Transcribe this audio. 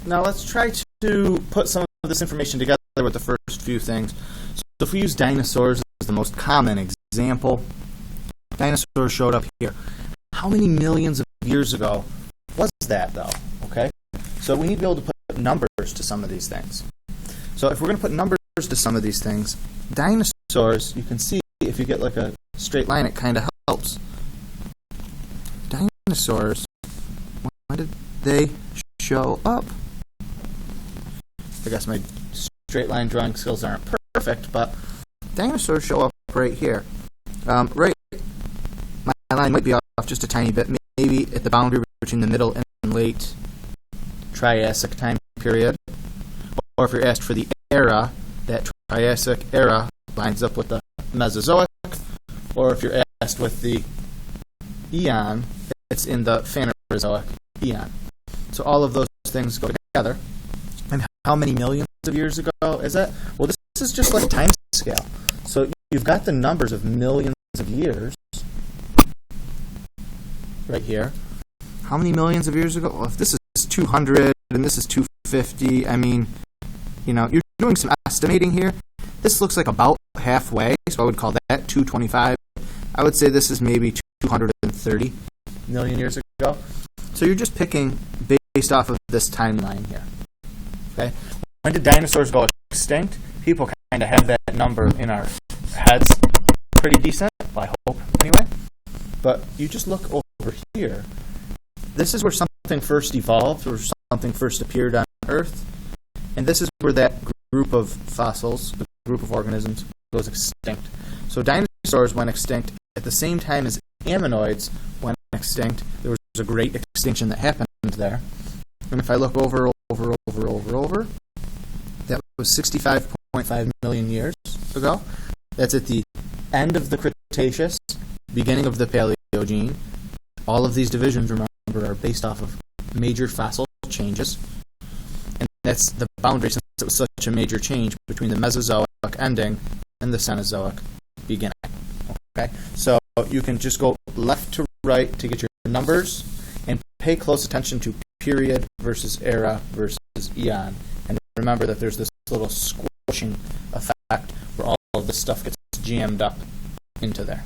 Now let's try to put some of this information together with the first few things. So if we use dinosaurs as the most common example, dinosaurs showed up here. How many millions of years ago was that, though? Okay, so we need to be able to put numbers to some of these things. So if we're going to put numbers to some of these things, dinosaurs, you can see if you get like a straight line, it kind of helps. Dinosaurs, when did they show up? I guess my straight line drawing skills aren't perfect, but dinosaurs show up right here. Right, my line might be off just a tiny bit, maybe at the boundary between the middle and late Triassic time period. Or if you're asked for the era, that Triassic era lines up with the Mesozoic. Or if you're asked with the eon, it's in the Phanerozoic eon. So all of those things go together. And how many millions of years ago is that? Well, this is just like time scale. So you've got the numbers of millions of years right here. How many millions of years ago? Well, if this is 200 and this is 250, I mean, you know, you're doing some estimating here. This looks like about halfway, so I would call that 225. I would say this is maybe 230 million years ago. So you're just picking based off of this timeline here. Okay. When did dinosaurs go extinct? People kind of have that number in our heads pretty decent, I hope, anyway. But you just look over here. This is where something first evolved, or something first appeared on Earth. And this is where that group of fossils, the group of organisms, goes extinct. So dinosaurs went extinct at the same time as ammonoids went extinct. There was a great extinction that happened there. And if I look over, that was 65.5 million years ago. That's at the end of the Cretaceous, beginning of the Paleogene. All of these divisions, remember, are based off of major fossil changes. And that's the boundary, since it was such a major change between the Mesozoic ending and the Cenozoic beginning. Okay, so you can just go left to right to get your numbers and pay close attention to period versus era versus eon. And remember that there's this little squishing effect where all of this stuff gets jammed up into there.